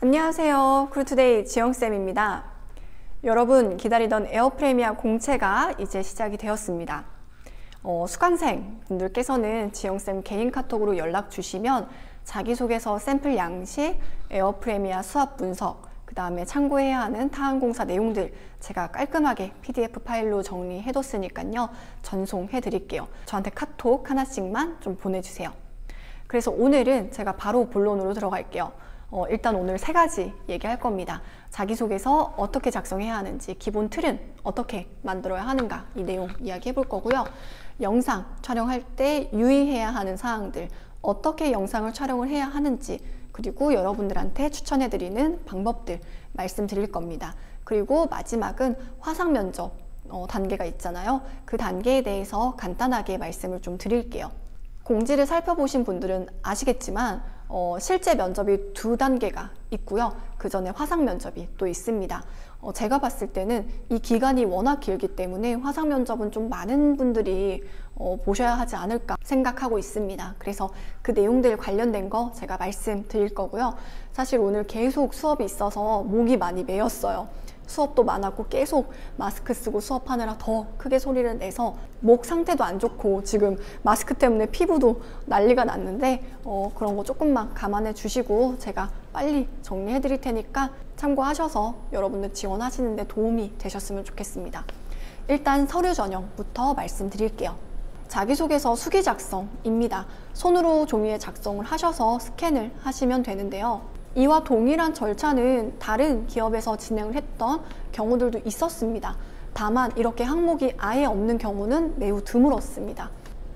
안녕하세요. 크루투데이 지영쌤입니다. 여러분 기다리던 에어프레미아 공채가 이제 시작이 되었습니다. 수강생 분들께서는 지영쌤 개인 카톡으로 연락 주시면 자기소개서 샘플 양식, 에어프레미아 수업 분석, 그 다음에 참고해야 하는 타항공사 내용들 제가 깔끔하게 PDF 파일로 정리해뒀으니까요. 전송해 드릴게요. 저한테 카톡 하나씩만 좀 보내주세요. 그래서 오늘은 제가 바로 본론으로 들어갈게요. 일단 오늘 3가지 얘기할 겁니다. 자기소개서 어떻게 작성해야 하는지, 기본 틀은 어떻게 만들어야 하는가, 이 내용 이야기해 볼 거고요. 영상 촬영할 때 유의해야 하는 사항들, 어떻게 영상을 촬영을 해야 하는지, 그리고 여러분들한테 추천해 드리는 방법들 말씀드릴 겁니다. 그리고 마지막은 화상 면접 단계가 있잖아요. 그 단계에 대해서 간단하게 말씀을 좀 드릴게요. 공지를 살펴보신 분들은 아시겠지만 실제 면접이 2단계가 있고요. 그 전에 화상 면접이 또 있습니다. 제가 봤을 때는 이 기간이 워낙 길기 때문에 화상 면접은 좀 많은 분들이 보셔야 하지 않을까 생각하고 있습니다. 그래서 그 내용들 관련된 거 제가 말씀드릴 거고요. 사실 오늘 계속 수업이 있어서 목이 많이 메였어요. 수업도 많았고 계속 마스크 쓰고 수업하느라 더 크게 소리를 내서 목 상태도 안 좋고 지금 마스크 때문에 피부도 난리가 났는데 그런 거 조금만 감안해 주시고 제가 빨리 정리해 드릴 테니까 참고하셔서 여러분들 지원하시는 데 도움이 되셨으면 좋겠습니다. 일단 서류 전형부터 말씀드릴게요. 자기소개서 수기 작성입니다. 손으로 종이에 작성을 하셔서 스캔을 하시면 되는데요. 이와 동일한 절차는 다른 기업에서 진행을 했던 경우들도 있었습니다. 다만 이렇게 항목이 아예 없는 경우는 매우 드물었습니다.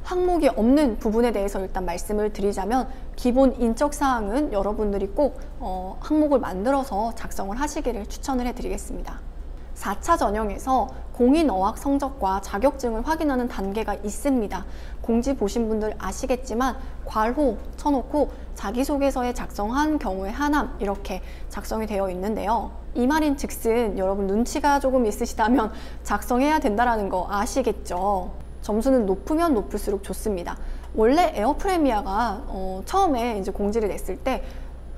항목이 없는 부분에 대해서 일단 말씀을 드리자면 기본 인적사항은 여러분들이 꼭 항목을 만들어서 작성을 하시기를 추천을 해드리겠습니다. 4차 전형에서 공인 어학 성적과 자격증을 확인하는 단계가 있습니다. 공지 보신 분들 아시겠지만 괄호 쳐놓고 자기소개서에 작성한 경우의 하남 이렇게 작성이 되어 있는데요. 이 말인 즉슨 여러분 눈치가 조금 있으시다면 작성해야 된다는 거 아시겠죠? 점수는 높으면 높을수록 좋습니다. 원래 에어프레미아가 처음에 이제 공지를 냈을 때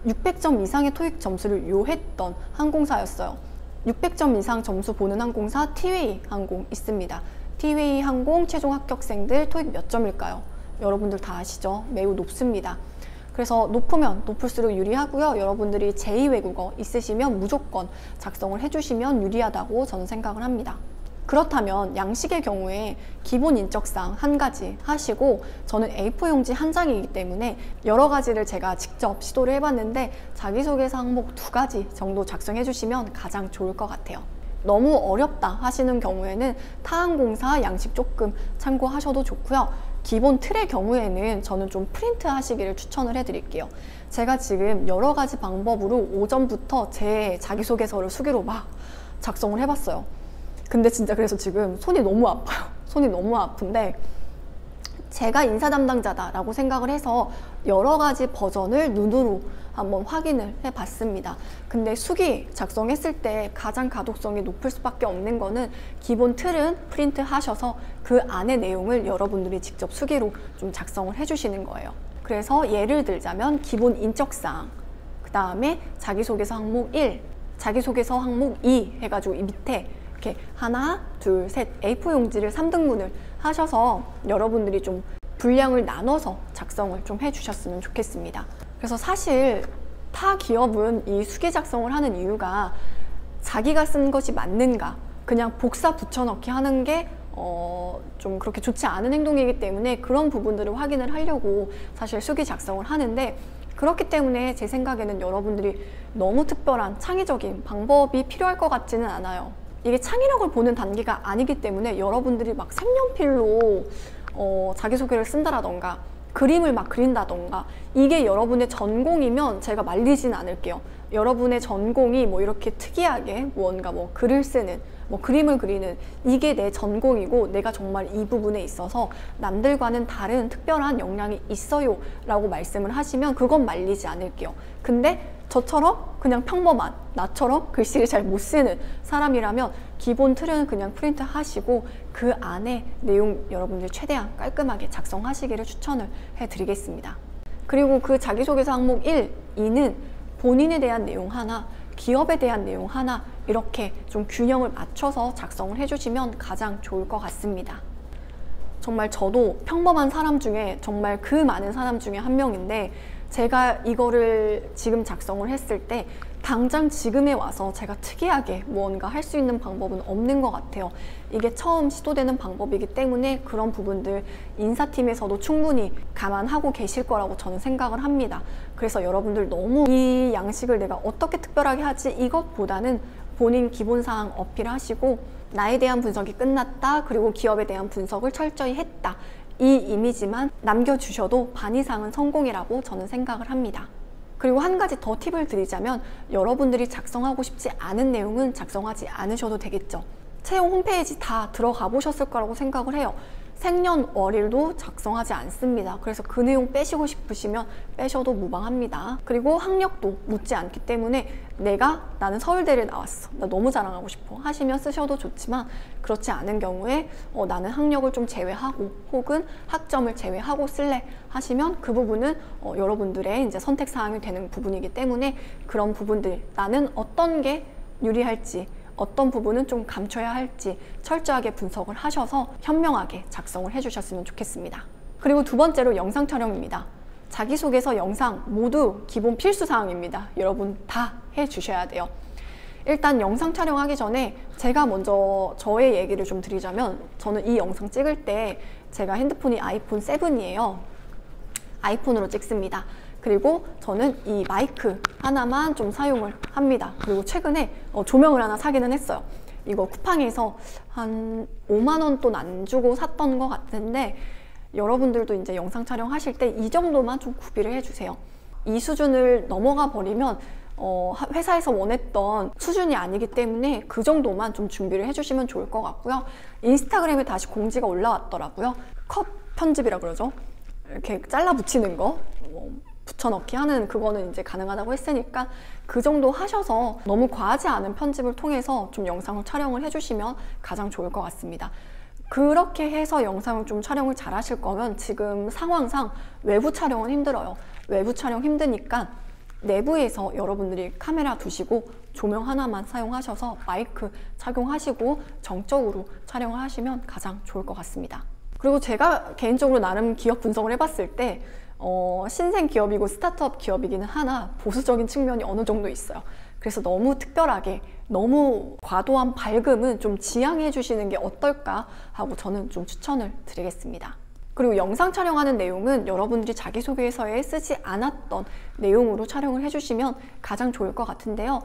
600점 이상의 토익 점수를 요했던 항공사였어요. 600점 이상 점수 보는 항공사 티웨이 항공 있습니다. 티웨이 항공 최종 합격생들 토익 몇 점일까요? 여러분들 다 아시죠? 매우 높습니다. 그래서 높으면 높을수록 유리하고요. 여러분들이 제2외국어 있으시면 무조건 작성을 해주시면 유리하다고 저는 생각을 합니다. 그렇다면 양식의 경우에 기본 인적사항 1가지 하시고 저는 A4 용지 1장이기 때문에 여러 가지를 제가 직접 시도를 해봤는데 자기소개서 항목 2가지 정도 작성해 주시면 가장 좋을 것 같아요. 너무 어렵다 하시는 경우에는 타항공사 양식 조금 참고하셔도 좋고요. 기본 틀의 경우에는 저는 좀 프린트 하시기를 추천을 해드릴게요. 제가 지금 여러 가지 방법으로 오전부터 제 자기소개서를 수기로 막 작성을 해봤어요. 근데 진짜 그래서 지금 손이 너무 아파요. 손이 너무 아픈데 제가 인사 담당자다라고 생각을 해서 여러 가지 버전을 눈으로 한번 확인을 해봤습니다. 근데 수기 작성했을 때 가장 가독성이 높을 수밖에 없는 거는 기본 틀은 프린트 하셔서 그 안의 내용을 여러분들이 직접 수기로 좀 작성을 해주시는 거예요. 그래서 예를 들자면 기본 인적사항, 그 다음에 자기소개서 항목 1, 자기소개서 항목 2 해가지고 이 밑에 이렇게 하나, 둘, 셋 A4 용지를 3등분을 하셔서 여러분들이 좀 분량을 나눠서 작성을 좀 해주셨으면 좋겠습니다. 그래서 사실 타 기업은 이 수기 작성을 하는 이유가 자기가 쓴 것이 맞는가 그냥 복사 붙여넣기 하는 게 좀 그렇게 좋지 않은 행동이기 때문에 그런 부분들을 확인을 하려고 사실 수기 작성을 하는데 그렇기 때문에 제 생각에는 여러분들이 너무 특별한 창의적인 방법이 필요할 것 같지는 않아요. 이게 창의력을 보는 단계가 아니기 때문에 여러분들이 막 색연필로 자기소개를 쓴다라던가 그림을 막 그린다던가 이게 여러분의 전공이면 제가 말리진 않을게요. 여러분의 전공이 뭐 이렇게 특이하게 뭔가 뭐 글을 쓰는 뭐 그림을 그리는 이게 내 전공이고 내가 정말 이 부분에 있어서 남들과는 다른 특별한 역량이 있어요 라고 말씀을 하시면 그건 말리지 않을게요. 근데 저처럼 그냥 평범한 나처럼 글씨를 잘 못 쓰는 사람이라면 기본 틀은 그냥 프린트 하시고 그 안에 내용 여러분들 최대한 깔끔하게 작성하시기를 추천을 해드리겠습니다. 그리고 그 자기소개서 항목 1, 2는 본인에 대한 내용 하나, 기업에 대한 내용 하나 이렇게 좀 균형을 맞춰서 작성을 해주시면 가장 좋을 것 같습니다. 정말 저도 평범한 사람 중에 정말 그 많은 사람 중에 한 명인데 제가 이거를 지금 작성을 했을 때 당장 지금에 와서 제가 특이하게 무언가 할 수 있는 방법은 없는 것 같아요. 이게 처음 시도되는 방법이기 때문에 그런 부분들 인사팀에서도 충분히 감안하고 계실 거라고 저는 생각을 합니다. 그래서 여러분들 너무 이 양식을 내가 어떻게 특별하게 하지 이것보다는 본인 기본사항 어필하시고 나에 대한 분석이 끝났다, 그리고 기업에 대한 분석을 철저히 했다, 이 이미지만 남겨주셔도 반 이상은 성공이라고 저는 생각을 합니다. 그리고 한 가지 더 팁을 드리자면 여러분들이 작성하고 싶지 않은 내용은 작성하지 않으셔도 되겠죠. 채용 홈페이지 다 들어가 보셨을 거라고 생각을 해요. 생년월일도 작성하지 않습니다. 그래서 그 내용 빼시고 싶으시면 빼셔도 무방합니다. 그리고 학력도 묻지 않기 때문에 나는 서울대를 나왔어, 나 너무 자랑하고 싶어 하시면 쓰셔도 좋지만, 그렇지 않은 경우에 나는 학력을 좀 제외하고 혹은 학점을 제외하고 쓸래 하시면 그 부분은 여러분들의 이제 선택 사항이 되는 부분이기 때문에 그런 부분들, 나는 어떤 게 유리할지, 어떤 부분은 좀 감춰야 할지 철저하게 분석을 하셔서 현명하게 작성을 해주셨으면 좋겠습니다. 그리고 두 번째로 영상 촬영입니다. 자기소개서 영상 모두 기본 필수 사항입니다. 여러분 다 해주셔야 돼요. 일단 영상 촬영하기 전에 제가 먼저 저의 얘기를 좀 드리자면, 저는 이 영상 찍을 때 제가 핸드폰이 아이폰 7이에요. 아이폰으로 찍습니다. 그리고 저는 이 마이크 하나만 좀 사용을 합니다. 그리고 최근에 조명을 하나 사기는 했어요. 이거 쿠팡에서 한 5만 원 돈 안 주고 샀던 것 같은데, 여러분들도 이제 영상 촬영하실 때 이 정도만 좀 구비를 해주세요. 이 수준을 넘어가 버리면 회사에서 원했던 수준이 아니기 때문에 그 정도만 좀 준비를 해주시면 좋을 것 같고요. 인스타그램에 다시 공지가 올라왔더라고요. 컷 편집이라 그러죠. 이렇게 잘라 붙이는 거, 붙여넣기 하는 그거는 이제 가능하다고 했으니까 그 정도 하셔서 너무 과하지 않은 편집을 통해서 좀 영상을 촬영을 해주시면 가장 좋을 것 같습니다. 그렇게 해서 영상을 좀 촬영을 잘 하실 거면 지금 상황상 외부 촬영은 힘들어요. 외부 촬영 힘드니까 내부에서 여러분들이 카메라 두시고 조명 하나만 사용하셔서 마이크 착용하시고 정적으로 촬영을 하시면 가장 좋을 것 같습니다. 그리고 제가 개인적으로 나름 기업 분석을 해봤을 때 신생 기업이고 스타트업 기업이기는 하나 보수적인 측면이 어느 정도 있어요. 그래서 너무 특별하게, 너무 과도한 밝음은 좀 지양해 주시는 게 어떨까 하고 저는 좀 추천을 드리겠습니다. 그리고 영상 촬영하는 내용은 여러분들이 자기소개서에 쓰지 않았던 내용으로 촬영을 해주시면 가장 좋을 것 같은데요.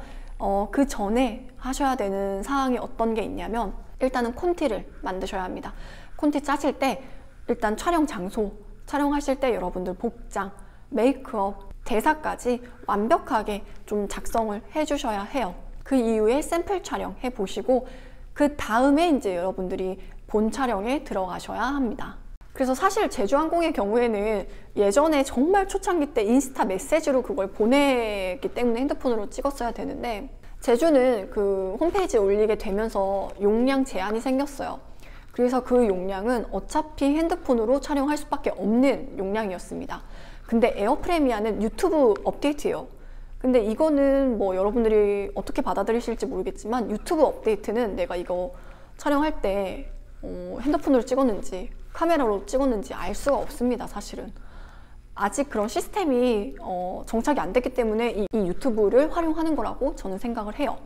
그 전에 하셔야 되는 사항이 어떤 게 있냐면, 일단은 콘티를 만드셔야 합니다. 콘티 짜실 때 일단 촬영 장소, 촬영하실 때 여러분들 복장, 메이크업, 대사까지 완벽하게 좀 작성을 해주셔야 해요. 그 이후에 샘플 촬영 해보시고 그 다음에 이제 여러분들이 본 촬영에 들어가셔야 합니다. 그래서 사실 제주항공의 경우에는 예전에 정말 초창기 때 인스타 메시지로 그걸 보냈기 때문에 핸드폰으로 찍었어야 되는데, 제주는 그 홈페이지에 올리게 되면서 용량 제한이 생겼어요. 그래서 그 용량은 어차피 핸드폰으로 촬영할 수밖에 없는 용량이었습니다. 근데 에어프레미아는 유튜브 업데이트예요. 근데 이거는 뭐 여러분들이 어떻게 받아들이실지 모르겠지만, 유튜브 업데이트는 내가 이거 촬영할 때 핸드폰으로 찍었는지 카메라로 찍었는지 알 수가 없습니다. 사실은 아직 그런 시스템이 정착이 안 됐기 때문에 이 유튜브를 활용하는 거라고 저는 생각을 해요.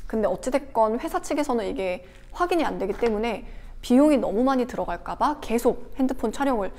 근데 어찌됐건 회사 측에서는 이게 확인이 안 되기 때문에 비용이 너무 많이 들어갈까봐 계속 핸드폰 촬영을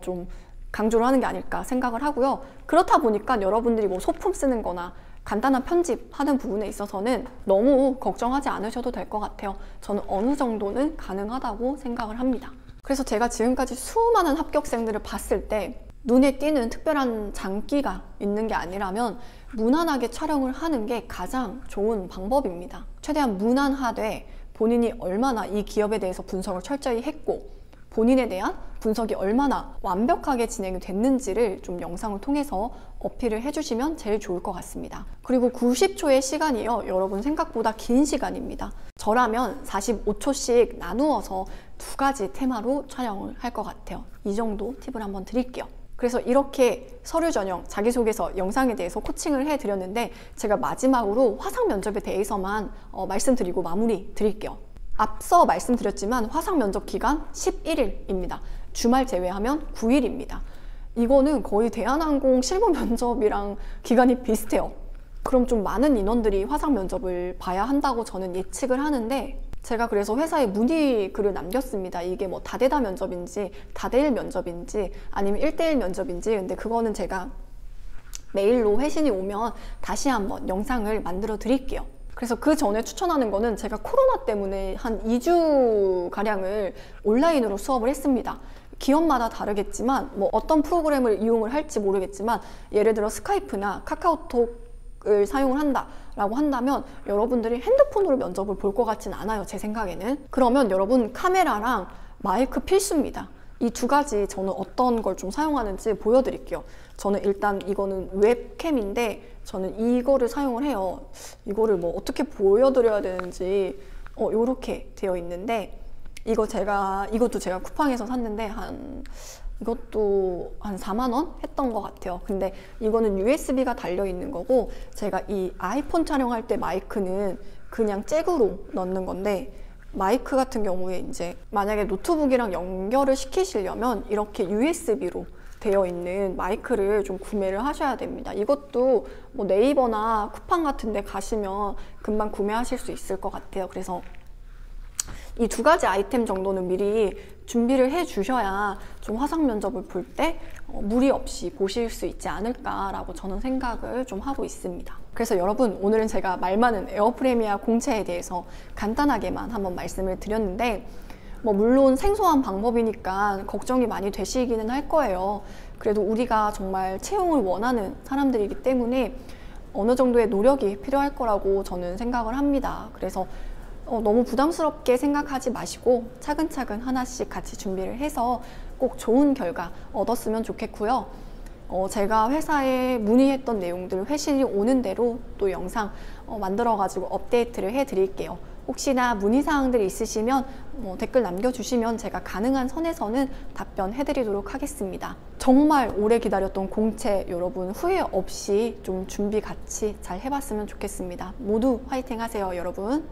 좀 강조를 하는 게 아닐까 생각을 하고요. 그렇다 보니까 여러분들이 뭐 소품 쓰는 거나 간단한 편집하는 부분에 있어서는 너무 걱정하지 않으셔도 될 것 같아요. 저는 어느 정도는 가능하다고 생각을 합니다. 그래서 제가 지금까지 수많은 합격생들을 봤을 때 눈에 띄는 특별한 장기가 있는 게 아니라면 무난하게 촬영을 하는 게 가장 좋은 방법입니다. 최대한 무난하되 본인이 얼마나 이 기업에 대해서 분석을 철저히 했고 본인에 대한 분석이 얼마나 완벽하게 진행이 됐는지를 좀 영상을 통해서 어필을 해주시면 제일 좋을 것 같습니다. 그리고 90초의 시간이요, 여러분 생각보다 긴 시간입니다. 저라면 45초씩 나누어서 두 가지 테마로 촬영을 할 것 같아요. 이 정도 팁을 한번 드릴게요. 그래서 이렇게 서류 전형, 자기소개서 영상에 대해서 코칭을 해드렸는데 제가 마지막으로 화상 면접에 대해서만 말씀드리고 마무리 드릴게요. 앞서 말씀드렸지만 화상 면접 기간 11일입니다. 주말 제외하면 9일입니다. 이거는 거의 대한항공 실무 면접이랑 기간이 비슷해요. 그럼 좀 많은 인원들이 화상 면접을 봐야 한다고 저는 예측을 하는데, 제가 그래서 회사에 문의 글을 남겼습니다. 이게 뭐 다대다 면접인지 다대일 면접인지 아니면 1대1 면접인지. 근데 그거는 제가 메일로 회신이 오면 다시 한번 영상을 만들어 드릴게요. 그래서 그 전에 추천하는 거는 제가 코로나 때문에 한 2주가량을 온라인으로 수업을 했습니다. 기업마다 다르겠지만 뭐 어떤 프로그램을 이용을 할지 모르겠지만, 예를 들어 스카이프나 카카오톡을 사용을 한다라고 한다면 여러분들이 핸드폰으로 면접을 볼 것 같진 않아요, 제 생각에는. 그러면 여러분 카메라랑 마이크 필수입니다. 이 두 가지 저는 어떤 걸 좀 사용하는지 보여드릴게요. 저는 일단 이거는 웹캠인데 저는 이거를 사용을 해요. 이거를 뭐 어떻게 보여드려야 되는지 요렇게 되어 있는데, 이것도 제가 쿠팡에서 샀는데 이것도 한 4만 원 했던 것 같아요. 근데 이거는 USB가 달려 있는 거고, 제가 이 아이폰 촬영할 때 마이크는 그냥 잭으로 넣는 건데, 마이크 같은 경우에 이제 만약에 노트북이랑 연결을 시키시려면 이렇게 USB로 되어 있는 마이크를 좀 구매를 하셔야 됩니다. 이것도 뭐 네이버나 쿠팡 같은 데 가시면 금방 구매하실 수 있을 것 같아요. 그래서 이 두 가지 아이템 정도는 미리 준비를 해 주셔야 좀 화상 면접을 볼 때 무리 없이 보실 수 있지 않을까라고 저는 생각을 좀 하고 있습니다. 그래서 여러분, 오늘은 제가 말 많은 에어프레미아 공채에 대해서 간단하게만 한번 말씀을 드렸는데, 뭐 물론 생소한 방법이니까 걱정이 많이 되시기는 할 거예요. 그래도 우리가 정말 채용을 원하는 사람들이기 때문에 어느 정도의 노력이 필요할 거라고 저는 생각을 합니다. 그래서 너무 부담스럽게 생각하지 마시고 차근차근 하나씩 같이 준비를 해서 꼭 좋은 결과 얻었으면 좋겠고요. 제가 회사에 문의했던 내용들 회신이 오는 대로 또 영상 만들어가지고 업데이트를 해드릴게요. 혹시나 문의사항들이 있으시면 댓글 남겨주시면 제가 가능한 선에서는 답변해드리도록 하겠습니다. 정말 오래 기다렸던 공채 여러분, 후회 없이 좀 준비 같이 잘 해봤으면 좋겠습니다. 모두 화이팅 하세요, 여러분.